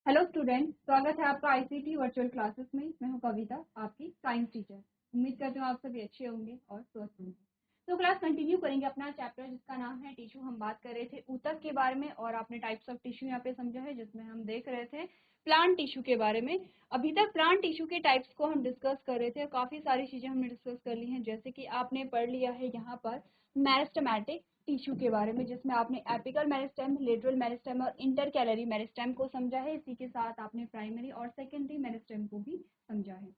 Hello student, स्वागत है आपका आईसीटी वर्चुअल क्लासेस में। मैं हूं कविता, आपकी साइंस टीचर। उम्मीद करती हूँ आप सभी अच्छे होंगे और स्वस्थ होंगे। तो क्लास कंटिन्यू करेंगे अपना चैप्टर जिसका नाम है टिश्यू। हम बात कर रहे थे ऊतक के बारे में और आपने टाइप्स ऑफ टिश्यू यहाँ पे समझा है, जिसमें हम देख रहे थे प्लांट टिश्यू के बारे में। अभी तक प्लांट टिश्यू के टाइप्स को हम डिस्कस कर रहे थे और काफी सारी चीजें हमने डिस्कस कर ली हैं, जैसे कि आपने पढ़ लिया है यहाँ पर मेरिस्टेमेटिक टिश्यू के बारे में, जिसमें आपने एपिकल मेरिस्टेम, लेटरल मेरिस्टेम और इंटरकैलरी मेरिस्टेम को समझा है। इसी के साथ आपने प्राइमरी और सेकेंडरी मेरिस्टेम को भी समझा है।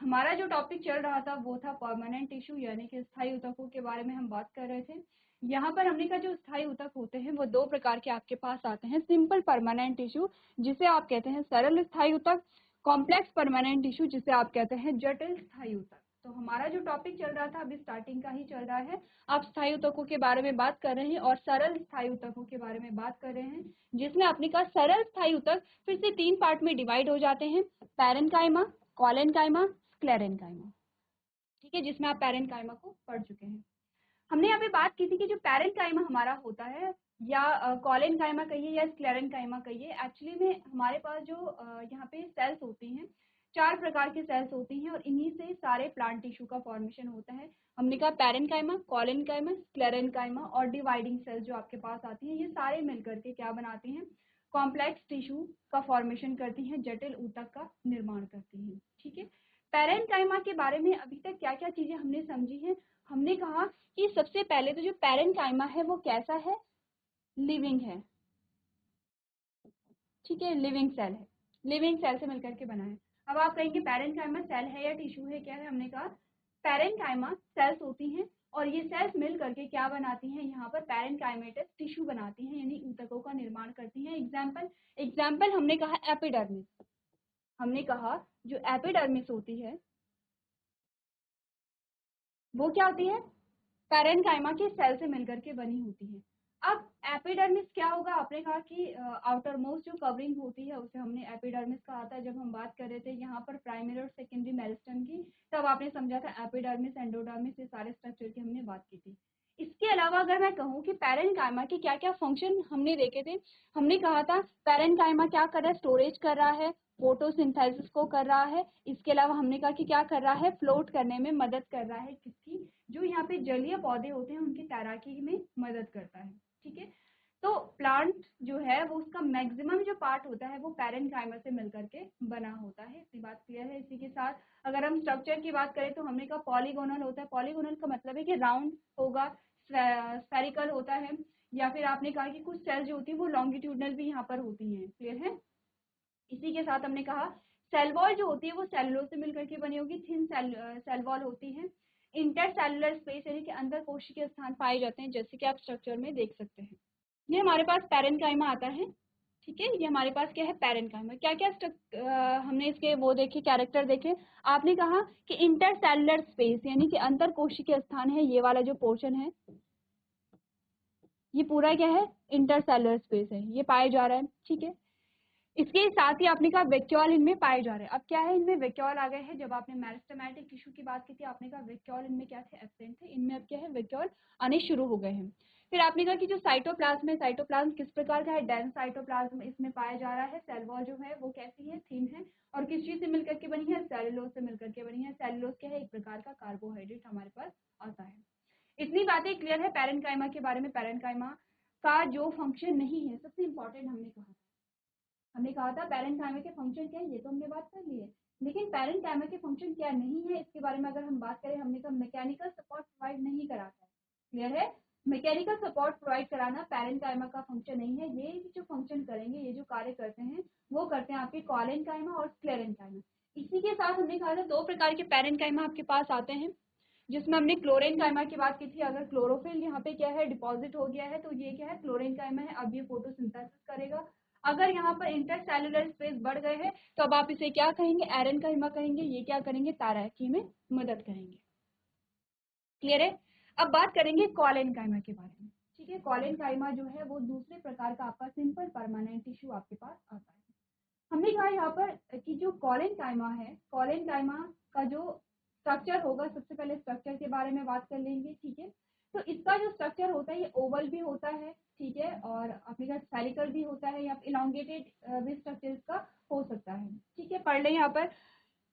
हमारा जो टॉपिक चल रहा था वो था परमानेंट टिश्यू, यानी कि स्थायी ऊतकों के बारे में हम बात कर रहे थे। यहाँ पर हमने कहा जो स्थायी ऊतक होते हैं वो दो प्रकार के आपके पास आते हैं। सिंपल परमानेंट टिश्यू जिसे आप कहते हैं सरल स्थायी ऊतक, कॉम्प्लेक्स परमानेंट टिश्यू जिसे आप कहते हैं जटिल स्थायी ऊतक। तो हमारा जो टॉपिक चल रहा था अभी स्टार्टिंग का ही चल रहा है। आप स्थायी ऊतकों के बारे में बात कर रहे हैं और सरल स्थायी ऊतकों के बारे में बात कर रहे हैं, जिसमें आपने कहा सरल स्थायी ऊतक फिर से तीन पार्ट में डिवाइड हो जाते हैं: पैरेन्काइमा, कॉलेनकाइमा, स्क्लेरेन्काइमा। ठीक है, जिसमें आप पैरेन्काइमा को पढ़ चुके हैं। हमने यहाँ पे बात की थी कि जो पैरेन्काइमा हमारा होता है, या कॉलेनकाइमा कहिए या स्क्लेरेन्काइमा कहिए, एक्चुअली में हमारे पास जो यहाँ पे सेल्स होती हैं, चार प्रकार की सेल्स होती हैं और इन्हीं से सारे प्लांट टिश्यू का फॉर्मेशन होता है। हमने कहा पैरेन्काइमा, कॉलेनकाइमा, स्क्लेरेन्काइमा और डिवाइडिंग सेल्स जो आपके पास आती हैं, ये सारे मिलकर के क्या बनाती हैं? कॉम्प्लेक्स टिश्यू का फॉर्मेशन करती हैं, जटिल ऊतक का निर्माण करती हैं। ठीक है, पैरेन्काइमा के बारे में अभी तक क्या क्या चीजें हमने समझी हैं? हमने कहा कि सबसे पहले तो जो पैरेन्काइमा है वो कैसा है? लिविंग है। ठीक है, लिविंग सेल है, लिविंग सेल से मिलकर के बना है। अब आप कहेंगे पैरेन्काइमा सेल है या टिश्यू है? क्या है? हमने कहा पैरेन्काइमा सेल्स होती हैं और ये सेल्स मिल करके क्या बनाती हैं? यहाँ पर पैरेन्काइमेटस टिश्यू बनाती हैं, यानी ऊतकों का निर्माण करती हैं। एग्जाम्पल हमने कहा एपिडर्मिस। हमने कहा जो एपिडर्मिस होती है वो क्या होती है? पैरेन्काइमा के सेल से मिलकर के बनी होती है। अब एपिडर्मिस क्या होगा? आपने कहा कि आउटर मोस्ट जो कवरिंग होती है उसे हमने एपिडर्मिस कहा था। जब हम बात कर रहे थे यहाँ पर प्राइमरी और सेकेंडरी मेरिस्टेम की, तब आपने समझा था एपिडर्मिस, एंडोडर्मिस, ये सारे स्ट्रक्चर की हमने बात की थी। इसके अलावा अगर मैं कहूँ कि पैरेन्काइमा के क्या क्या फंक्शन हमने देखे थे, हमने कहा था पैरेन्काइमा क्या कर रहा है? स्टोरेज कर रहा है, फोटोसिंथेसिस को कर रहा है। इसके अलावा हमने कहा कि क्या कर रहा है? फ्लोट करने में मदद कर रहा है। किसकी? जो यहाँ पे जलीय पौधे होते हैं उनकी तैराकी में मदद करता है। ठीक है, तो प्लांट जो है वो उसका मैक्सिमम जो पार्ट होता है वो पैरेन्काइमा से मिलकर के बना होता है। इतनी बात क्लियर है। इसी के साथ अगर हम स्ट्रक्चर की बात करें तो हमने कहा पॉलीगोनल होता है। पॉलीगोनल का मतलब है कि राउंड होगा, स्फेरिकल होता है, या फिर आपने कहा कि कुछ सेल जो होती है वो लॉन्गिट्यूडनल भी यहाँ पर होती हैं। क्लियर है? इसी के साथ हमने कहा सेल वॉल जो होती है वो सेलुलोज से मिलकर के बनी होगी, थिन सेल वॉल होती है। इंटरसेलुलर स्पेस यानी कि अंदर कोशिकीय स्थान पाए जाते हैं, जैसे कि आप स्ट्रक्चर में देख सकते हैं। ये हमारे पास पैरेन्काइमा आता है। ठीक है, ये हमारे पास क्या है? पैरेन्काइमा। क्या क्या हमने इसके वो देखे, कैरेक्टर देखे। आपने कहा कि इंटरसेलुलर स्पेस यानी कि अंतर कोशिकीय स्थान है, ये वाला जो पोर्शन है ये पूरा क्या है? इंटरसेलुलर स्पेस है, ये पाया जा रहा है। ठीक है, इसके साथ ही आपने कहा वैक्यूल इनमें पाए जा रहे हैं। अब क्या है? इनमें वैक्यूल आ गए हैं। जब आपने मेरिस्टेमेटिक टिश्यू की बात की थी आपने कहा वैक्यूल इनमें क्या थे? एब्सेंट थे। इनमें अब क्या है? वैक्यूल आने शुरू हो गए हैं। फिर आपने कहा कि जो साइटोप्लाज्म है, साइटोप्लाज्म किस प्रकार का है? डेंस साइटोप्लाज्म इसमें पाया जा रहा है। सेल वॉल जो है वो कैसी है? थिन है। और किस चीज से मिलकर के बनी है? सेलुलोज से मिलकर के बनी है। सेलुलोज क्या है? एक प्रकार का कार्बोहाइड्रेट हमारे पास आता है। इतनी बातें क्लियर है पैरेन्काइमा के बारे में। पैरेन्काइमा का जो फंक्शन नहीं है, सबसे इंपॉर्टेंट हमने कहा था पैरेन्काइमा के फंक्शन क्या है, ये तो हमने बात कर ली है। लेकिन पैरेन्काइमा के फंक्शन क्या नहीं है इसके बारे में अगर हम बात करें, हमने कहा मैकेनिकल सपोर्ट प्रोवाइड नहीं कराता है। क्लियर है? मैकेनिकल सपोर्ट प्रोवाइड कराना पैरेन्काइमा का फंक्शन नहीं है। ये जो फंक्शन करेंगे, ये जो कार्य करते हैं वो करते हैं आपके कॉलेनकाइमा और स्क्लेरेन्काइमा। इसी के साथ हमने कहा था दो प्रकार के पैरेन्काइमा आपके पास आते हैं, जिसमें हमने क्लोरेनकाइमा की बात की थी। अगर क्लोरोफिल यहाँ पे क्या है? डिपॉजिट हो गया है, तो ये क्या है? क्लोरेनकाइमा है। अब ये फोटोसिंथेसिस करेगा। अगर यहाँ पर इंटरसेलुलर स्पेस बढ़ गए हैं तो अब आप इसे क्या कहेंगे? एरेनकाइमा कहेंगे। ये क्या करेंगे? तैराकी में मदद करेंगे। क्लियर है? अब बात करेंगे कॉलेनकाइमा के बारे में। ठीक है, कॉलेनकाइमा जो है वो दूसरे प्रकार का आपका सिंपल परमानेंट टिश्यू आपके पास आता है। हमने कहा यहाँ पर कि जो कॉलेनकाइमा है, कॉलेनकाइमा का जो स्ट्रक्चर होगा, सबसे पहले स्ट्रक्चर के बारे में बात कर लेंगे। ठीक है, तो इसका जो स्ट्रक्चर होता है ये ओवल भी होता है, ठीक है, और अपने का स्फेरिकल भी होता है या इलांगेटेड भी स्ट्रक्चर इसका हो सकता है, ठीक है। पढ़ लें यहाँ पर।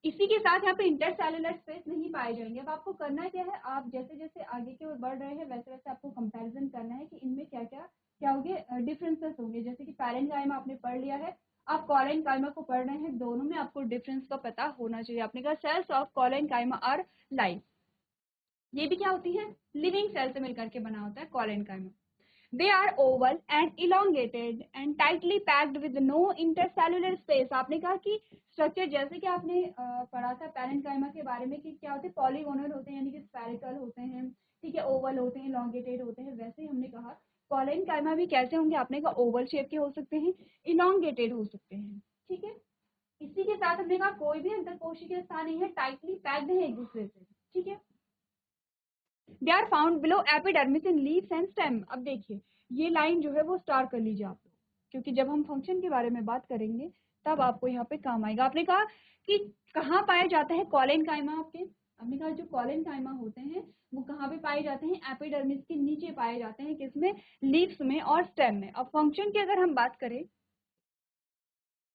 इसी के साथ यहाँ पे इंटरसेलुलर स्पेस नहीं पाए जाएंगे। अब आपको करना क्या है, आप जैसे जैसे आगे की ओर बढ़ रहे हैं वैसे वैसे आपको कंपैरिजन करना है कि इनमें क्या क्या होंगे, डिफरेंसेस होंगे। जैसे कि पैरेन्काइमा आपने पढ़ लिया है, आप कॉलेनकाइमा को पढ़ रहे हैं, दोनों में आपको डिफरेंस का पता होना चाहिए। आपने कहा cells of collenchyma are live, ये भी क्या होती है, लिविंग सेल से मिलकर के बना होता है collenchyma. They are oval and elongated and tightly packed with no intercellular space। आपने कहा कि स्ट्रक्चर जैसे कि आपने पढ़ा था पैरेन्काइमा के बारे में कि क्या होते हैं, पॉलीगोनल होते हैं यानी कि स्फेरिकल होते हैं, ठीक है, ओवल होते हैं, इलांगेटेड होते हैं। वैसे ही हमने कहा कॉलेनकाइमा भी कैसे होंगे, आपने कहा ओवल शेप के हो सकते हैं, इलांगेटेड हो सकते हैं, ठीक है। इसी के साथ हमने कहा कोई भी अंतरकोशिकीय स्थान नहीं है, टाइटली पैक्ड है एक दूसरे से, ठीक है। They are found below epidermis in leaves and stem. अब देखिए ये लाइन जो है वो स्टार कर लीजिए आप लोग, क्योंकि जब हम फंक्शन के बारे में बात करेंगे तब आपको यहाँ पे काम आएगा। आपने कहा कि कहाँ पाए जाते हैं कॉलेनकाइमा, आपने कहा जो कॉलेनकाइमा होते हैं वो कहाँ पे पाए जाते हैं, एपिडर्मिस के नीचे पाए जाते हैं, किसमें, लीव्स में और स्टेम में। अब फंक्शन की अगर हम बात करें,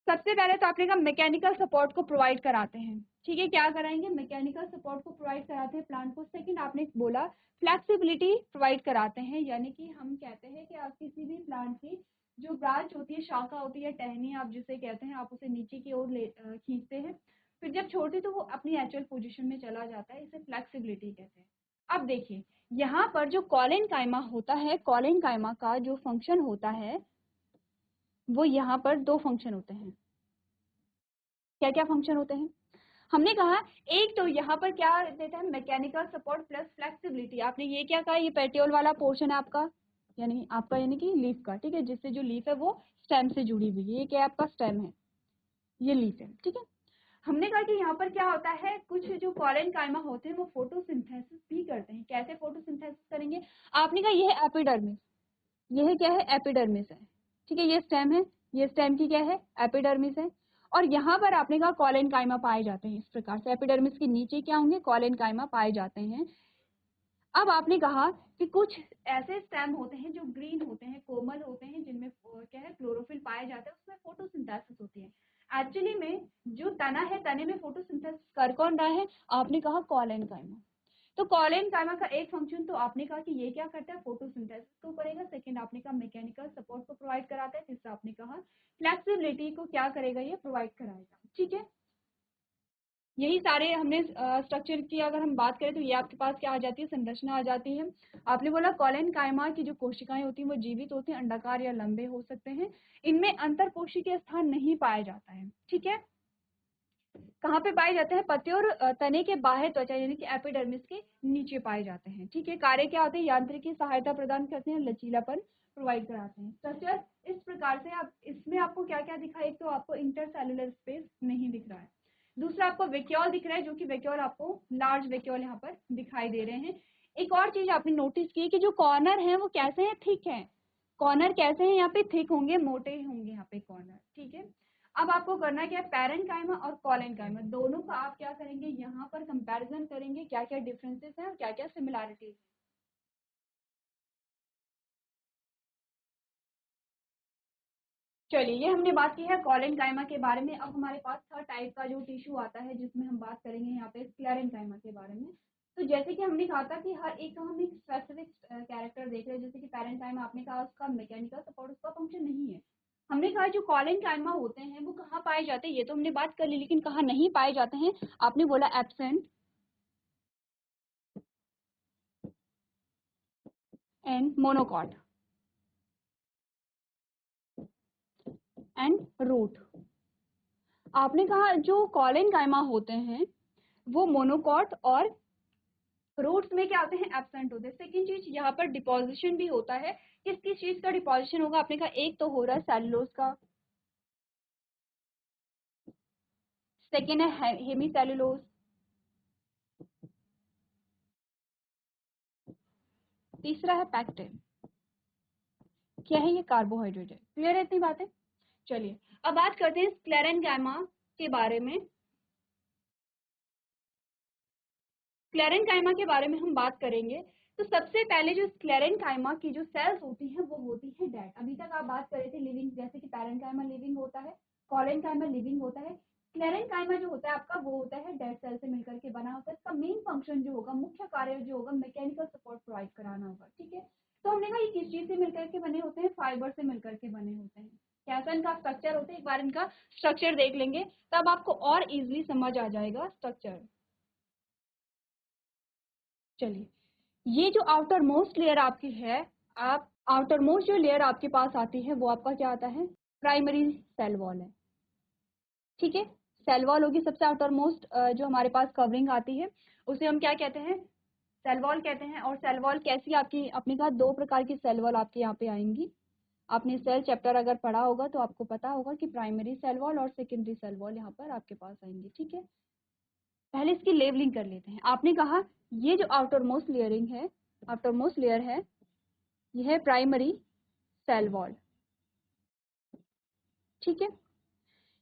सबसे पहले तो आपने कहा मैकेनिकल सपोर्ट को प्रोवाइड कराते हैं, ठीक है, क्या कराएंगे, मैकेनिकल सपोर्ट को प्रोवाइड कराते हैं प्लांट को। सेकंड आपने बोला फ्लेक्सिबिलिटी प्रोवाइड कराते हैं, यानी कि हम कहते हैं कि आप किसी भी प्लांट की जो ब्रांच होती है, शाखा होती है, टहनी आप जिसे कहते हैं, आप उसे नीचे की ओर खींचते हैं, फिर जब छोड़ते तो वो अपनी नेचुरल पोजिशन में चला जाता है, इसे फ्लेक्सिबिलिटी कहते हैं। अब देखिए यहाँ पर जो कॉलेनकाइमा होता है, कॉलेनकाइमा का जो फंक्शन होता है वो यहाँ पर दो फंक्शन होते हैं। क्या क्या फंक्शन होते हैं, हमने कहा एक तो यहाँ पर क्या देता है, मैकेनिकल सपोर्ट प्लस फ्लेक्सिबिलिटी। आपने ये क्या कहा, ये पेटियोल वाला पोर्शन है आपका, यानी कि लीफ का, ठीक है, जिससे जो लीफ है वो स्टेम से जुड़ी हुई है, ये क्या आपका स्टेम है, ये लीफ है, ठीक है। हमने कहा कि यहाँ पर क्या होता है, कुछ जो कॉलेनकाइमा होते हैं वो फोटोसिंथेसिस भी करते हैं। कैसे फोटोसिंथेसिस करेंगे, आपने कहा ये है एपिडर्मिस, यह क्या है, एपिडर्मिस है, ठीक है, ये स्टेम है, ये स्टेम की क्या है, एपिडर्मिस है, और यहाँ पर आपने कहा कॉलेनकाइमा पाए जाते हैं। इस प्रकार से एपिडर्मिस के नीचे क्या होंगे, कॉलेनकाइमा पाए जाते हैं। अब आपने कहा कि कुछ ऐसे स्टेम होते हैं जो ग्रीन होते हैं, कोमल होते हैं, जिनमें क्या है, क्लोरोफिल पाया जाता है, उसमें फोटोसिंथेसिस होती है। एक्चुअली में जो तना है, तने में फोटोसिंथेसिस कर कौन रहा है, आपने कहा कॉलेनकाइमा। तो कॉलेनकाइमा का एक फंक्शन तो आपने कहा कि ये क्या करता है, फोटोसिंथेसिस को करेगा। सेकंड आपने कहा मैकेनिकल सपोर्ट को प्रोवाइड कराता है। तीसरा आपने कहा फ्लेक्सिबिलिटी को क्या करेगा, ये प्रोवाइड कराएगा, ठीक है। यही सारे हमने स्ट्रक्चर की अगर हम बात करें तो ये आपके पास क्या आ जाती है, संरचना आ जाती है। आपने बोला कॉलेनकाइमा की जो कोशिकाएं होती हैं वो जीवित होती हैं, अंडाकार या लंबे हो सकते हैं, इनमें अंतर कोशिकीय स्थान नहीं पाया जाता है, ठीक है। कहाँ पे पाए जाते हैं, पत्ते और तने के बाह्य त्वचा यानी कि एपिडर्मिस के नीचे पाए जाते हैं, ठीक है। कार्य क्या होते हैं, यांत्रिकी सहायता प्रदान करते हैं, लचीलापन प्रोवाइड कराते हैं। स्ट्रक्चर इस प्रकार से, आप इसमें आपको क्या क्या दिखा है, एक तो आपको इंटरसेलुलर स्पेस नहीं दिख रहा है, दूसरा आपको वेक्यूल दिख रहा है, जो कि वेक्यूल आपको लार्ज वेक्यूल यहाँ पर दिखाई दे रहे हैं। एक और चीज आपने नोटिस की कि जो कॉर्नर है वो कैसे है, थिक है, कॉर्नर कैसे हैं, यहाँ पे थिक होंगे, मोटे होंगे यहाँ पे कॉर्नर, ठीक है। अब आपको करना क्या है, पैरेन्काइमा और कॉलेनकाइमा दोनों का आप क्या करेंगे, यहाँ पर कंपैरिजन करेंगे, क्या क्या डिफरेंसेस हैं और क्या क्या सिमिलैरिटीज। चलिए ये हमने बात की है कॉलेनकाइमा के बारे में। अब हमारे पास थर्ड टाइप का जो टिश्यू आता है जिसमें हम बात करेंगे यहाँ पे स्क्लेरेनकाइमा के बारे में। तो जैसे कि हमने कहा था कि हर एक का हम एक स्पेसिफिक कैरेक्टर देख रहे हैं। जैसे कि पैरेन्काइमा आपने कहा उसका मैकेनिकल सपोर्ट, उसका फंक्शन नहीं है। हमने कहा जो कॉलेनकाइमा होते हैं वो कहाँ पाए जाते हैं, ये तो हमने बात कर ली, लेकिन कहाँ नहीं पाए जाते हैं, आपने बोला absent and monocot and root. आपने कहा जो कॉलेनकाइमा होते हैं वो मोनोकॉट और रूट्स में क्या होते हैं, एब्सेंट होते हैं। सेकंड चीज यहाँ पर डिपोजिशन भी होता है। किस किस चीज का डिपोजिशन होगा, आपने कहा एक तो हो रहा है सेलुलोज का, सेकंड है हेमी सेलुलोज, तीसरा है पैक्टिन। क्या है, ये कार्बोहाइड्रेट है। क्लियर है इतनी बातें। चलिए अब बात करते हैं स्क्लेरेनकाइमा के बारे में। स्क्लेरेनकाइमा के बारे में हम बात करेंगे तो सबसे पहले जो स्क्लेरेंकाइमा की जो सेल्स होती हैं वो होती है डेड। अभी तक आप बात कर रहे थे लिविंग, जैसे कि पैरेंकाइमा लिविंग होता है, कोलेनकाइमा लिविंग होता है, स्क्लेरेंकाइमा जो होता है आपका वो होता है डेड सेल से मिलकर के बना होता है। इसका मेन फंक्शन जो होगा, मुख्य कार्य जो होगा, मैकेनिकल सपोर्ट प्रोवाइड कराना होगा, ठीक है। तो हमने कहा ये किस चीज से मिलकर के बने होते हैं, फाइबर से मिलकर के बने होते हैं। कैसा इनका स्ट्रक्चर होता है, एक बार इनका स्ट्रक्चर देख लेंगे तब आपको और इजिली समझ आ जाएगा स्ट्रक्चर। चलिए, ये जो आउटर मोस्ट लेयर आपकी है, आप आउटर मोस्ट जो लेयर आपके पास आती है वो आपका क्या आता है, प्राइमरी सेल वॉल है, ठीक है। सेल वॉल होगी सबसे आउटर मोस्ट जो हमारे पास कवरिंग आती है, उसे हम क्या कहते हैं, सेल वॉल कहते हैं। और सेल वॉल कैसी आपकी, अपने कहा दो प्रकार की सेल वॉल आपके यहाँ पे आएंगी। आपने सेल चैप्टर अगर पढ़ा होगा तो आपको पता होगा कि प्राइमरी सेल वॉल और सेकेंडरी सेल वॉल यहाँ पर आपके पास आएंगी, ठीक है। पहले इसकी लेबलिंग कर लेते हैं। आपने कहा ये जो आउटर मोस्ट लेयरिंग है, आउटर मोस्ट लेयर है, यह है प्राइमरी सेल वॉल, ठीक है।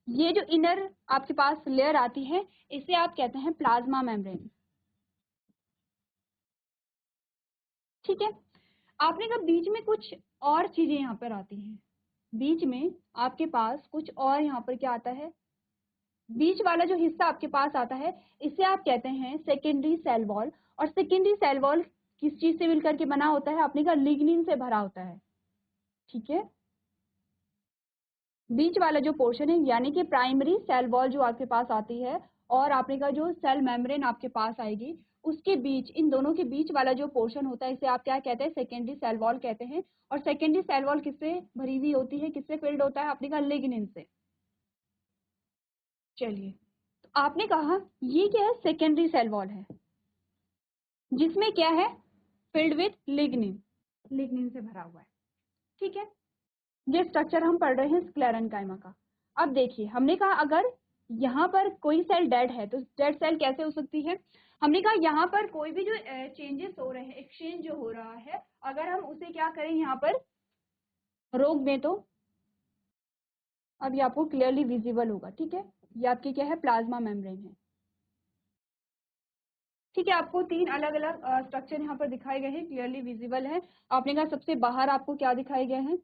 ये जो इनर आपके पास लेयर आती है इसे आप कहते हैं प्लाज्मा मेम्ब्रेन, ठीक है। आपने कहा बीच में कुछ और चीजें यहाँ पर आती हैं, बीच में आपके पास कुछ और यहाँ पर क्या आता है, बीच वाला जो हिस्सा आपके पास आता है इसे आप कहते हैं सेकेंडरी सेल वॉल। और सेकेंडरी सेल वॉल किस चीज से मिलकर के बना होता है, आपने कहा लिग्निन से भरा होता है, ठीक है। बीच वाला जो पोर्शन है यानी कि प्राइमरी सेल वॉल जो आपके पास आती है और आपने कहा जो सेल मेम्ब्रेन आपके पास आएगी, उसके बीच, इन दोनों के बीच वाला जो पोर्शन होता है इसे आप क्या कहते हैं, सेकेंडरी सेल वॉल कहते हैं। और सेकेंडरी सेल वॉल किससे भरी हुई होती है, किससे फिल्ड होता है, आपने कहा लिग्निन से। चलिए, तो आपने कहा ये क्या है, सेकेंडरी सेल वॉल है जिसमें क्या है, फिल्ड विथ लिग्निन, लिग्निन से भरा हुआ है, ठीक है। ये स्ट्रक्चर हम पढ़ रहे हैं स्क्लेरेंकाइमा का। अब देखिए, हमने कहा अगर यहाँ पर कोई सेल डेड है तो डेड सेल कैसे हो सकती है, हमने कहा यहाँ पर कोई भी जो चेंजेस हो रहे हैं, एक्सचेंज जो हो रहा है, अगर हम उसे क्या करें यहाँ पर रोक दें तो अब ये आपको क्लियरली विजिबल होगा, ठीक है। ये आपकी क्या है, प्लाज्मा मेम्ब्रेन है, ठीक है। आपको तीन अलग अलग स्ट्रक्चर यहाँ पर दिखाए गए हैं, क्लियरली विजिबल है। आपने कहा सबसे बाहर आपको क्या दिखाए गए हैं,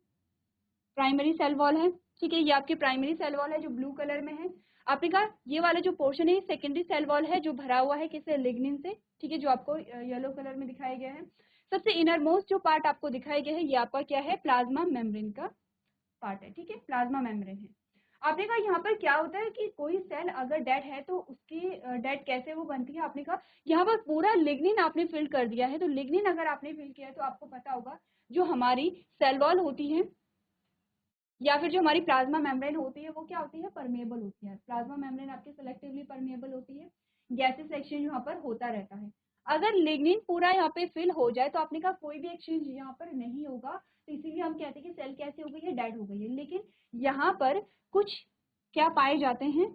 प्राइमरी सेल वॉल है, ठीक है। ये आपकी प्राइमरी सेल वॉल है जो ब्लू कलर में है। आपने कहा ये वाला जो पोर्शन है सेकेंडरी सेल वॉल है जो भरा हुआ है किससे, लिग्निन से, ठीक है, जो आपको येलो कलर में दिखाया गया है। सबसे इनर मोस्ट जो पार्ट आपको दिखाया गया है ये आपका क्या है, प्लाज्मा मेम्ब्रेन का पार्ट है, ठीक है, प्लाज्मा मेम्ब्रेन है। आपने कहा यहाँ पर क्या होता है कि कोई सेल अगर डेड है तो उसकी डेड कैसे वो बनती है, आपने कहा यहाँ पर पूरा लिग्निन आपने फिल कर दिया है। तो लिग्निन अगर आपने फिल किया है तो आपको पता होगा जो हमारी सेल वॉल होती है या फिर जो हमारी प्लाज्मा मेम्ब्रेन होती है वो क्या होती है, परमेबल होती है। प्लाज्मा मेम्ब्रेन आपकी सेलेक्टिवली परमेबल होती है, गैसेस एक्सचेंज यहाँ पर होता रहता है। अगर लिग्निन पूरा यहाँ पे फिल हो जाए तो आपने कहा कोई भी एक्सचेंज यहाँ पर नहीं होगा, तो इसीलिए हम कहते हैं कि सेल कैसे हो गई है, डेड हो गई है। लेकिन यहाँ पर कुछ क्या पाए जाते हैं,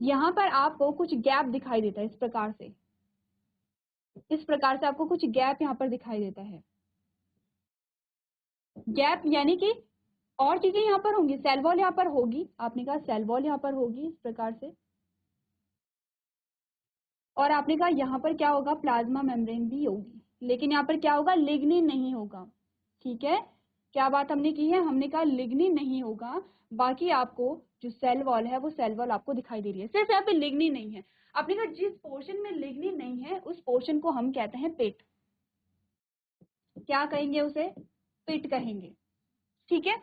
यहाँ पर आपको कुछ गैप दिखाई देता है, इस प्रकार से आपको कुछ गैप यहाँ पर दिखाई देता है। गैप यानी कि और चीजें यहाँ पर होंगी, सेल वॉल यहाँ पर होगी, आपने कहा सेल वॉल यहाँ पर होगी इस प्रकार से, और आपने कहा यहाँ पर क्या होगा, प्लाज्मा मेम्ब्रेन भी होगी, लेकिन यहाँ पर क्या होगा, लिग्निन नहीं होगा, ठीक है। क्या बात हमने की है, हमने कहा लिग्निन नहीं होगा, बाकी आपको जो सेल वॉल है वो सेल वॉल आपको दिखाई दे रही है, सिर्फ यहाँ पे लिग्निन नहीं है। आपने कहा जिस पोर्शन में लिग्निन नहीं है उस पोर्शन को हम कहते हैं पिट, क्या कहेंगे उसे, पिट कहेंगे, ठीक है।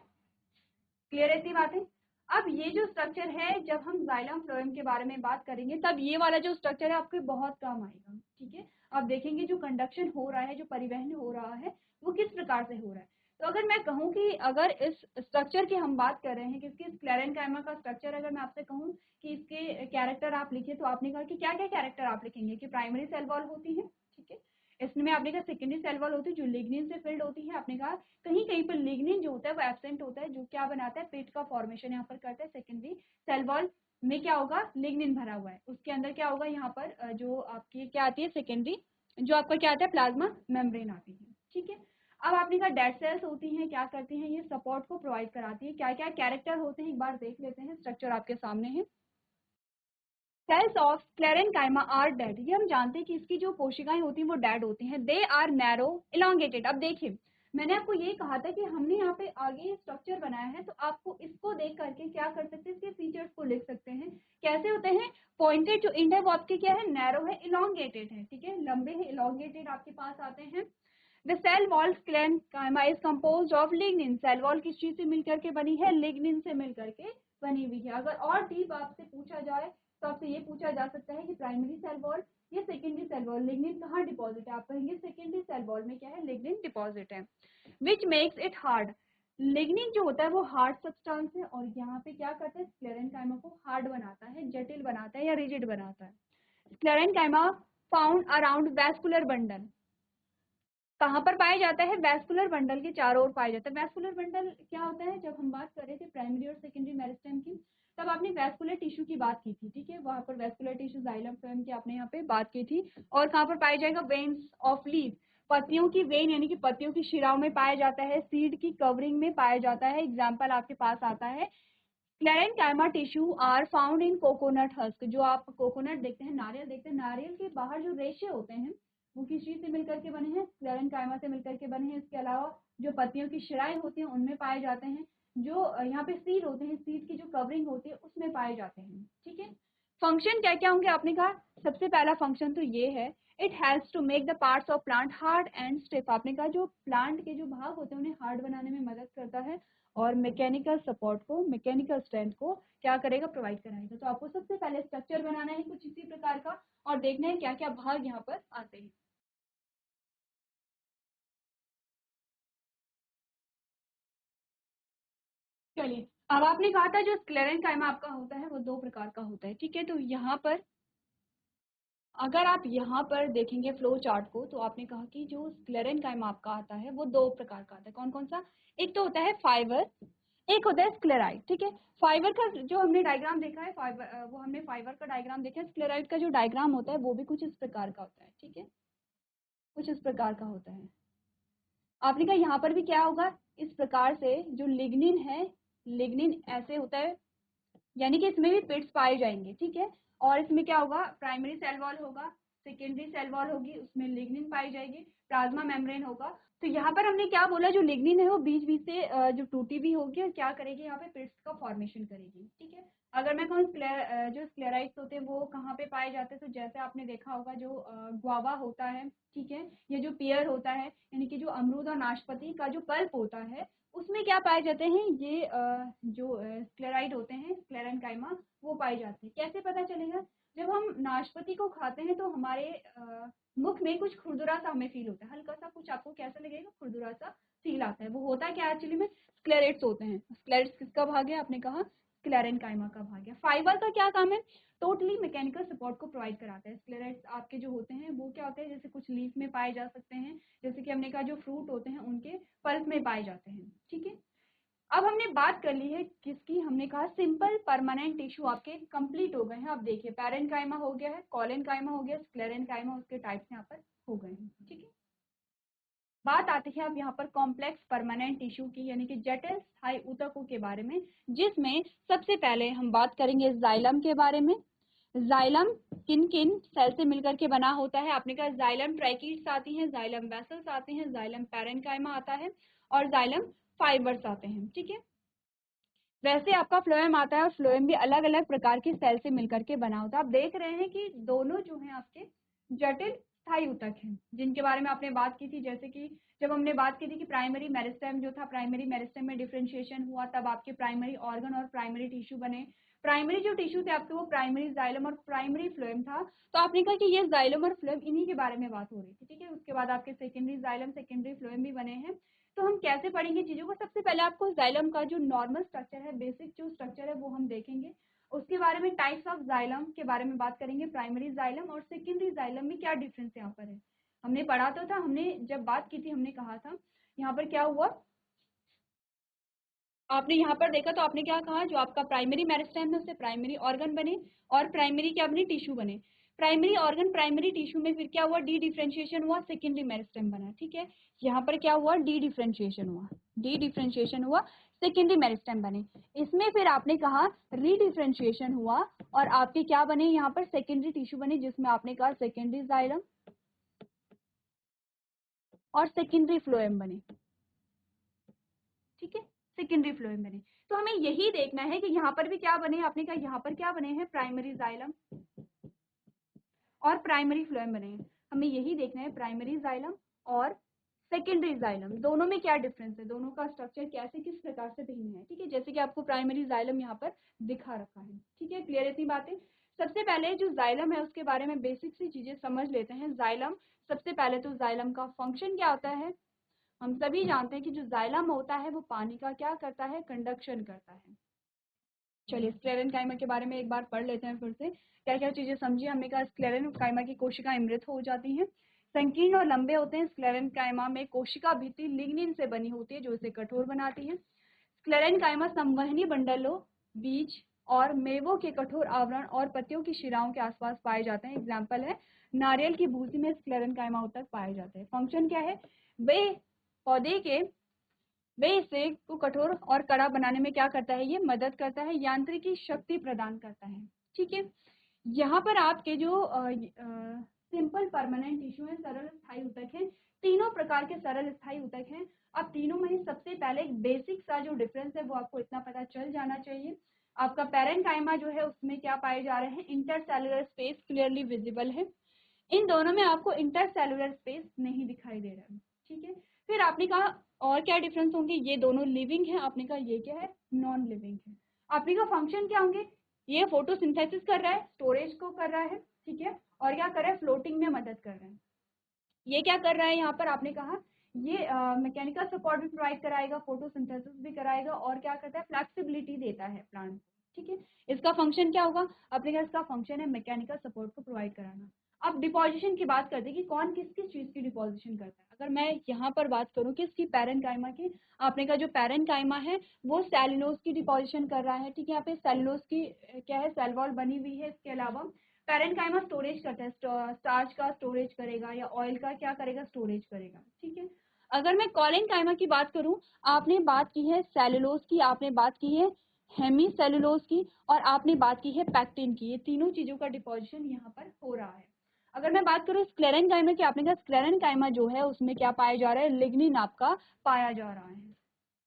क्लियर है इतनी बातें। अब ये जो स्ट्रक्चर है, जब हम जाइलम फ्लोएम के बारे में बात करेंगे तब ये वाला जो स्ट्रक्चर है आपके बहुत काम आएगा, ठीक है। आप देखेंगे जो कंडक्शन हो रहा है, जो परिवहन हो रहा है वो किस प्रकार से हो रहा है। तो अगर मैं कहूँ कि अगर इस स्ट्रक्चर की हम बात कर रहे हैं, किसकी, स्क्लेरेंकाइमा का स्ट्रक्चर, अगर मैं आपसे कहूँ कि इसके कैरेक्टर आप लिखिए, तो आपने कहा कि क्या क्या कैरेक्टर आप लिखेंगे, कि प्राइमरी सेल वॉल होती है, ठीक है। इसमें आपने कहा सेकेंडरी सेल वॉल होती है जो लिग्निन से फिल्ड होती है। आपने कहा कहीं कहीं पर लिग्निन जो होता है वो एब्सेंट होता है, जो क्या बनाता है, पेट का फॉर्मेशन यहाँ पर करता है। सेकेंडरी सेल वॉल में क्या होगा, लिग्निन भरा हुआ है, उसके अंदर क्या होगा, यहाँ पर जो आपकी क्या आती है, सेकेंडरी जो आपका क्या आता है, प्लाज्मा मेम्ब्रेन आती है, ठीक है। अब आपने कहा डेड सेल्स होती हैं, क्या करती हैं, ये सपोर्ट को प्रोवाइड कराती है। क्या क्या कैरेक्टर होते हैं एक बार देख लेते हैं, स्ट्रक्चर आपके सामने है। Cells of sclerenchyma are dead, ये हम जानते हैं कि इसकी जो कोशिकाएं होती हैं वो डेड होती हैं। They are narrow elongated. अब देखिए मैंने आपको ये कहा था कि हमने यहाँ पे आगे स्ट्रक्चर बनाया है, तो आपको इसको देख करके क्या कर सकते हैं, इसके फीचर्स को लिख सकते हैं। कैसे होते हैं, पॉइंटेड जो एंड है वो आपके क्या है, नैरो है, इलोंगेटेड है, ठीक है, लंबे है, इलोंगेटेड आपके पास आते हैं। The cell wall sclerenchyma is composed of lignin. Cell wall किस चीज से मिलकर के बनी है, लिग्निन से मिलकर के बनी हुई है। अगर और डीप आपसे पूछा जाए तो आपसे ये पूछा जा सकता है कि प्राइमरी सेल वॉल या सेकेंडरी सेल वॉल, लिग्निन कहाँ डिपॉजिट है, आप कहेंगे सेकेंडरी सेल वॉल में क्या है, लिग्निन डिपॉजिट है। Which makes it hard, lignin जो होता है वो हार्ड सब्सटेंस है, और यहाँ पे क्या करता है, स्क्लेरेनकाइमा को हार्ड बनाता है, जटिल बनाता है या रिजिड बनाता है। Sclerenchyma found around vascular bundle, कहाँ पर पाया जाता है, वैस्कुलर बंडल के चारों ओर पाया जाता है। वैस्कुलर बंडल क्या होता है, जब हम बात कर रहे थे प्राइमरी और सेकेंडरी मेरिस्टेम की, तब आपने वैस्कुलर टिश्यू की बात की थी, ठीक है, वहां पर वैस्कुलर टिश्यू जाइलम फ्लोएम की आपने यहाँ पे बात की थी। और कहाँ पर पाया जाएगा, वेन्स ऑफ लीफ, पत्तियों की वेन यानी कि पत्तियों की शिराओं में पाया जाता है। सीड की कवरिंग में पाया जाता है, एग्जाम्पल आपके पास आता है। Sclerenchyma tissue are found in coconut husk, जो आप कोकोनट देखते हैं, नारियल देखते हैं, नारियल के बाहर जो रेशे होते हैं वो किस चीज से मिलकर के बने हैं, स्क्लेरेनकाइमा से मिलकर के बने हैं। इसके अलावा जो पत्तियों की शिराएं होती हैं उनमें पाए जाते हैं। जो यहाँ पे सीड होते हैं, सीड की जो कवरिंग होती है उसमें पाए जाते हैं, ठीक है। फंक्शन क्या क्या होंगे आपने कहा, सबसे पहला फंक्शन तो ये है, it helps to make the parts of plant hard and stiff. आपने कहा जो प्लांट के जो भाग होते हैं उन्हें हार्ड बनाने में मदद करता है, और मैकेनिकल सपोर्ट को, मैकेनिकल स्ट्रेंथ को क्या करेगा, प्रोवाइड कराएगा। तो आपको सबसे पहले स्ट्रक्चर बनाना है कुछ इसी प्रकार का, और देखना है क्या क्या भाग यहाँ पर आते हैं। चलिए, अब आपने कहा था जो स्क्लेरेनकाइमा आपका होता है वो दो प्रकार का होता है, ठीक है। तो यहाँ पर अगर आप यहाँ पर देखेंगे फ्लो चार्ट को, तो आपने कहा कि जो स्क्लेरेनकाइमा आपका आता है वो दो प्रकार का आता है। कौन कौन सा, एक तो होता है फाइबर, एक होता है स्क्लेराइड, ठीक है। फाइबर का जो हमने डायग्राम देखा है, फाइबर वो हमने फाइबर का डायग्राम देखा है। स्क्लेराइड का जो डायग्राम होता है वो भी कुछ इस प्रकार का होता है, ठीक है, कुछ इस प्रकार का होता है। आपने कहा यहाँ पर भी क्या होगा, इस प्रकार से जो लिग्निन है, लिग्निन ऐसे होता है, यानी कि इसमें भी पिट्स पाए जाएंगे, ठीक है। और इसमें क्या होगा, प्राइमरी सेल वॉल होगा, सेकेंडरी सेल वॉल होगी, उसमें लिग्निन पाई जाएगी, प्लाज्मा मेम्ब्रेन होगा। तो यहाँ पर हमने क्या बोला, जो लिग्निन है वो बीच बीच से जो टूटी भी होगी और क्या करेगी, यहाँ पे पिट्स का फॉर्मेशन करेगी, ठीक है। अगर मैं कहूँ जो स्क्लेराइड्स होते हैं वो कहाँ पे पाए जाते हैं, तो जैसे आपने देखा होगा जो गुआवा होता है, ठीक है, या जो पियर होता है, यानी कि जो अमरूद और नाशपाती का जो पल्प होता है, उसमें क्या पाए जाते हैं, ये जो स्क्लेराइड होते हैं, स्क्लेरेनकाइमा, वो पाए जाते हैं। कैसे पता चलेगा, जब हम नाशपाती को खाते हैं तो हमारे मुख में कुछ खुरदुरा सा हमें फील होता है, हल्का सा कुछ आपको कैसा लगेगा, खुरदुरा सा फील आता है। वो होता है क्या एक्चुअली में, स्क्लेरेट्स होते हैं। स्क्लेरेट्स किसका भाग है, आपने कहा स्क्लेरेनकाइमा का भाग है। फाइबर का क्या काम है, टोटली मैकेनिकल सपोर्ट को प्रोवाइड कराता है। स्क्लेरेट्स आपके जो होते हैं वो क्या होते हैं, जैसे कुछ लीफ में पाए जा सकते हैं, जैसे कि हमने कहा जो फ्रूट होते हैं उनके पल्प में पाए जाते हैं, ठीक है। अब हमने बात कर ली है किसकी, हमने कहा सिंपल परमानेंट टिश्यू आपके कंप्लीट हो गए हैं। अब देखिए पैरेनकाइमा हो गया है, कॉलेनकाइमा हो गया, स्क्लेरेनकाइमा, उसके टाइप्स यहाँ पर हो गए हैं, ठीक है। बात आती है अब यहाँ पर कॉम्प्लेक्स परमानेंट टिश्यू की, यानी कि जटिल स्थायी ऊतकों के बारे में, जिसमें सबसे पहले हम बात करेंगे जाइलम के बारे में। जाइलम किन किन सेल से मिलकर के बना होता है, आपने कहा जाइलम ट्रैकीड्स आती हैं, जाइलम वेसल्स आते हैं, जाइलम पैरेनकाइमा आता है, और जाइलम फाइबर्स आते हैं, ठीक है। वैसे आपका फ्लोएम आता है, और फ्लोएम भी अलग अलग प्रकार के सेल से मिलकर के बना होता है। आप देख रहे हैं कि दोनों जो हैं आपके जटिल स्थायी ऊतक हैं, जिनके बारे में आपने बात की थी। जैसे कि जब हमने बात की थी कि प्राइमरी मेरिस्टेम जो था, प्राइमरी मेरिस्टेम में डिफरेंशिएशन हुआ, तब आपके प्राइमरी ऑर्गन और प्राइमरी टिश्यू बने। प्राइमरी जो टिश्यू थे आपके वो प्राइमरी जाइलम और प्राइमरी फ्लोएम था। तो आपने कहा कि ये जाइलम और फ्लोएम, इन्हीं के बारे में बात हो रही थी, ठीक है। उसके बाद आपके सेकेंडरी जाइलम, सेकेंडरी फ्लोएम भी बने हैं। तो हम कैसे पढ़ेंगे चीजों को, सबसे पहले आपको जाइलम का जो नॉर्मल स्ट्रक्चर है, बेसिक जो स्ट्रक्चर है वो हम देखेंगे। उसके बारे में टाइप्स ऑफ जाइलम के बारे में बात करेंगे, प्राइमरी जाइलम और सेकेंडरी जाइलम में क्या डिफरेंस यहाँ पर है। हमने पढ़ा तो था, हमने जब बात की थी हमने कहा था यहाँ पर क्या हुआ, आपने यहाँ पर देखा तो आपने क्या कहा, जो आपका प्राइमरी मेरिस्टेम है उससे प्राइमरी ऑर्गन बने और प्राइमरी क्या बने, टिश्यू बने। प्राइमरी ऑर्गन प्राइमरी टिश्यू में फिर क्या हुआ, डी डिफ्रेंशिएशन हुआ, सेकेंडरी मेरिस्टेम बना। ठीक है, यहाँ पर क्या हुआ, डी डिफ्रेंशिएशन हुआ, सेकेंडरी मेरिस्टेम बने। इसमें फिर आपने कहा रीडिफ्रेंशिएशन हुआ और आपके क्या बने, यहाँ पर सेकेंडरी टिश्यू बने, जिसमें आपने कहा सेकेंडरी जाइलम और सेकेंडरी फ्लोएम बने। ठीक है, सेकेंडरी फ्लोएम बने। तो हमें यही देखना है कि यहाँ पर भी क्या बने, आपने कहा यहाँ पर क्या बने हैं, प्राइमरी जाइलम और प्राइमरी फ्लोएम बने हैं। हमें यही देखना है, प्राइमरी जाइलम और सेकेंडरी जाइलम दोनों में क्या डिफरेंस है, दोनों का स्ट्रक्चर कैसे किस प्रकार से भिन्न है। ठीक है, जैसे कि आपको प्राइमरी जाइलम यहाँ पर दिखा रखा है। ठीक है, क्लियर इतनी बातें। सबसे पहले जो जाइलम है उसके बारे में बेसिक सी चीजें समझ लेते हैं। जाइलम, सबसे पहले तो जाइलम का फंक्शन क्या होता है, हम सभी जानते हैं कि जो जाइलम होता है वो पानी का क्या करता है, कंडक्शन करता है। चलिए स्क्लेरेनकाइमा के बारे में एक बार पढ़ लेते हैं फिर से, क्या क्या चीजें समझिए। हमने कहा स्क्लेरेनकाइमा की कोशिकाएं मृत हो जाती हैं, संकीर्ण और लंबे होते हैं। स्क्लेरेनकाइमा में कोशिका भित्ति लिग्निन से बनी होती है जो इसे कठोर बनाती है। स्क्लेरेनकाइमा संवहनी बंडलों, बीज और मेवों के कठोर आवरण और पत्तियों की शिराओं के आसपास पाए जाते हैं। एग्जाम्पल है नारियल की भूसी में स्क्लेरेनकाइमा उत्तक पाए जाते हैं। फंक्शन क्या है, वे पौधे के वे इसे को कठोर और कड़ा बनाने में क्या करता है, ये मदद करता है, यांत्रिकी शक्ति प्रदान करता है। ठीक है, यहाँ पर आपके जो सिंपल परमानेंट टिश्यू है, सरल स्थायी ऊतक है, तीनों प्रकार के सरल स्थायी ऊतक हैं। अब तीनों में ही सबसे पहले एक बेसिक सा जो डिफरेंस है वो आपको इतना पता चल जाना चाहिए। आपका पैरेन्काइमा जो है उसमें क्या पाए जा रहे हैं, इंटरसेलुलर स्पेस क्लियरली विजिबल है। इन दोनों में आपको इंटरसेलुलर स्पेस नहीं दिखाई दे रहा है। ठीक है, फिर आपने कहा और क्या डिफरेंस होंगे, ये दोनों लिविंग है, आपने कहा ये क्या है, नॉन लिविंग है। आपने कहा फंक्शन क्या होंगे, ये फोटोसिंथेसिस कर रहा है, स्टोरेज को कर रहा है। ठीक है, और क्या कर रहा है, फ्लोटिंग में मदद कर रहा है। ये क्या कर रहा है, यहाँ पर आपने कहा ये मैकेनिकल सपोर्ट भी प्रोवाइड कराएगा, फोटोसिंथेसिस भी कराएगा और क्या करता है, फ्लेक्सिबिलिटी देता है प्लांट। ठीक है, इसका फंक्शन क्या होगा, अपने कहा इसका फंक्शन है मैकेनिकल सपोर्ट को प्रोवाइड कराना। अब डिपोजिशन की बात करते हैं कि कौन किस किस चीज की डिपोजिशन करता है। अगर मैं यहाँ पर बात करूँ किसकी, पैरेन्काइमा की, आपने कहा जो पैरेन्काइमा है वो सेलुलोज की डिपोजिशन कर रहा है। ठीक है, यहाँ पे सेलुलोज की क्या है, सेल वॉल बनी हुई है। इसके अलावा पैरेन्काइमा स्टोरेज करता है, स्टार्च का स्टोरेज करेगा या ऑयल का क्या करेगा, स्टोरेज करेगा। ठीक है, अगर मैं कॉलेनकाइमा की बात करूं, आपने बात की है सेलुलोज की, आपने बात की है हेमी सेलुलोज की और आपने बात की है पैक्टिन की। ये तीनों चीजों का डिपोजिशन यहाँ पर हो रहा है। अगर मैं बात करूं स्क्लेरेनकाइमा की, आपने कहा स्क्लेरेनकाइमा जो है उसमें क्या पाया जा रहा है, लिग्निन आपका पाया जा रहा है।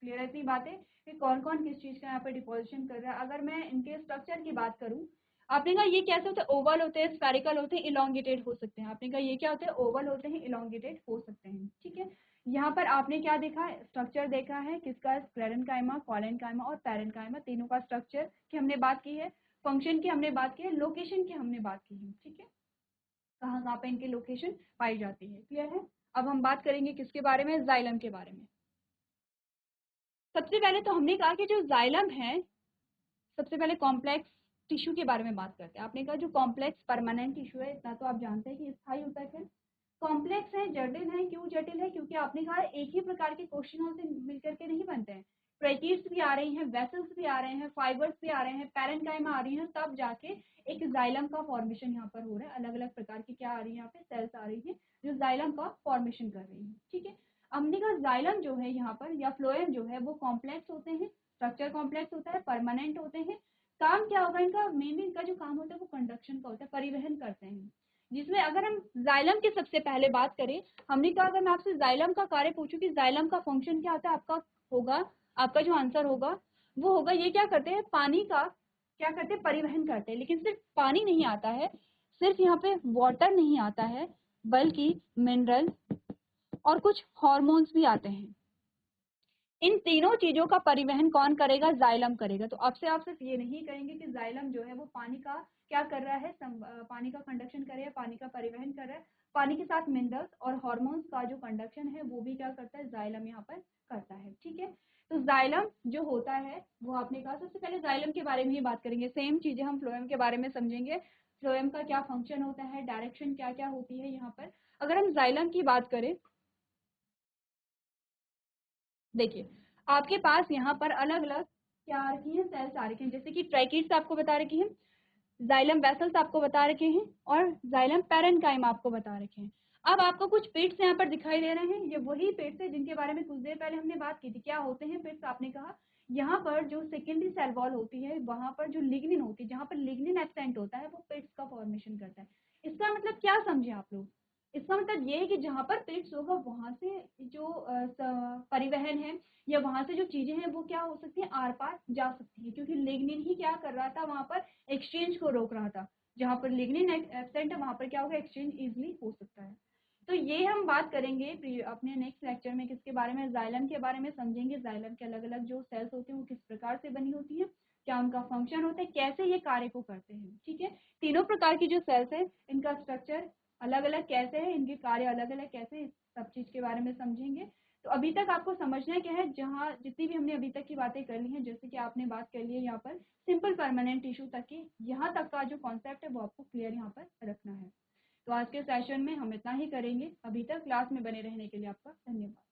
क्लियर है इतनी बातें कि कौन कौन किस चीज का यहाँ पे डिपोजिशन कर रहा है। अगर मैं इनके स्ट्रक्चर की बात करूं, आपने कहा ये कैसे होते हैं, ओवल होते हैं, स्फेरिकल होते हैं, इलोंगेटेड हो सकते हैं। आपने कहा ये क्या होते हैं, ओवल होते हैं, इलोंगेटेड हो सकते हैं। ठीक है, यहाँ पर आपने क्या देखा, स्ट्रक्चर देखा है किसका, स्क्लेरेनकाइमा, कॉलेनकाइमा और पैरेन्काइमा, तीनों का स्ट्रक्चर की हमने बात की है, फंक्शन की हमने बात की है, लोकेशन की हमने बात की है। ठीक है, कहाँ कहाँ पे इनकी लोकेशन पाई जाती है। क्लियर है, अब हम बात करेंगे किसके बारे में, जाइलम के बारे में। सबसे पहले तो हमने कहा कि जो जाइलम है, सबसे पहले कॉम्प्लेक्स टिश्यू के बारे में बात करते हैं। आपने कहा जो कॉम्प्लेक्स परमानेंट टिश्यू है, इतना तो आप जानते हैं कि स्थायी ऊतक है। कॉम्प्लेक्स है, जटिल है, क्यों जटिल है, क्योंकि आपने कहा एक ही प्रकार की कोशिकाओं से मिलकर के नहीं बनते हैं, ट्रैकीड्स भी आ रही हैं, वेसल्स भी आ रहे हैं, फाइबर्स भी आ रहे हैं, पैरेन्काइमा आ रही हैं, तब जाके एक जाइलम का फॉर्मेशन यहाँ पर हो रहा है। अलग अलग प्रकार की क्या आ रही है, यहाँ पे सेल्स आ रही है जो जाइलम का फॉर्मेशन कर रही है। ठीक है, हमने कहा जाइलम जो है यहाँ पर या फ्लोएम जो है वो कॉम्प्लेक्स होते हैं, स्ट्रक्चर कॉम्प्लेक्स होता है, परमानेंट होते हैं। काम क्या होगा इनका, मेनली इनका जो काम होता है वो कंडक्शन का होता है, परिवहन करते हैं। जिसमें अगर हम जाइलम की सबसे पहले बात करें, हमने कहा अगर मैं आपसे जाइलम का कार्य पूछूं कि जाइलम का फंक्शन क्या होता है, आपका होगा, आपका जो आंसर होगा वो होगा ये क्या करते हैं, पानी का क्या करते हैं, परिवहन करते हैं। लेकिन सिर्फ पानी नहीं आता है, सिर्फ यहाँ पे वाटर नहीं आता है, बल्कि मिनरल और कुछ हॉर्मोन्स भी आते हैं। इन तीनों चीजों का परिवहन कौन करेगा, जाइलम करेगा। तो अब से आप सिर्फ ये नहीं कहेंगे कि जाइलम जो है वो पानी का क्या कर रहा है, पानी का कंडक्शन कर रहा है, पानी का परिवहन कर रहा है। पानी के साथ मिनरल्स और हॉर्मोन्स का जो कंडक्शन है वो भी क्या करता है, जाइलम यहाँ पर करता है। ठीक है, तो जाइलम जो होता है वो आपने कहा, सबसे पहले जाइलम के बारे में ही बात करेंगे, सेम चीजें हम फ्लोएम के बारे में समझेंगे। फ्लोएम का क्या फंक्शन होता है, डायरेक्शन क्या क्या होती है यहाँ पर। अगर हम जाइलम की बात करें, देखिए आपके पास यहाँ पर अलग अलग क्या आ रखी है, सेल्स आ रखी हैं, जैसे कि ट्रैकीड्स आपको बता रखी है, जाइलम वेसल्स आपको बता रखे हैं और जाइलम पैरेन्काइम आपको बता रखे हैं। अब आपको कुछ पिट्स यहाँ पर दिखाई दे रहे हैं, ये वही पिट्स है जिनके बारे में कुछ देर पहले हमने बात की थी। क्या होते हैं पिट्स? आपने कहा यहाँ पर जो सेकेंडरी सेल वॉल होती है, वहां पर जो लिग्निन होती है, जहाँ पर लिग्निन एब्सेंट होता है, वो पिट्स का फॉर्मेशन करता है। इसका मतलब क्या समझे आप लोग? इसका मतलब ये है कि जहाँ पर पिट्स होगा वहां से जो परिवहन है या वहां से जो चीजें हैं वो क्या हो सकती है, आर पार जा सकती है, क्योंकि लिग्निन ही क्या कर रहा था वहां पर, एक्सचेंज को रोक रहा था। जहां पर लिग्निन एब्सेंट है वहां पर क्या होगा, एक्सचेंज इजिली हो सकता है। तो ये हम बात करेंगे अपने नेक्स्ट लेक्चर में, किसके बारे में, जाइलम के बारे में समझेंगे। जाइलम के अलग अलग जो सेल्स होते हैं वो किस प्रकार से बनी होती है, क्या उनका फंक्शन होता है, कैसे ये कार्य को करते हैं। ठीक है, तीनों प्रकार की जो सेल्स है इनका स्ट्रक्चर अलग अलग कैसे है, इनके कार्य अलग अलग कैसे, इस सब चीज के बारे में समझेंगे। तो अभी तक आपको समझना क्या है, जहाँ जितनी भी हमने अभी तक की बातें कर ली हैं, जैसे कि आपने बात कर ली है यहाँ पर सिंपल परमानेंट टिश्यू तक की, यहाँ तक का जो कॉन्सेप्ट है वो आपको क्लियर यहाँ पर रखना है। तो आज के सेशन में हम इतना ही करेंगे। अभी तक क्लास में बने रहने के लिए आपका धन्यवाद।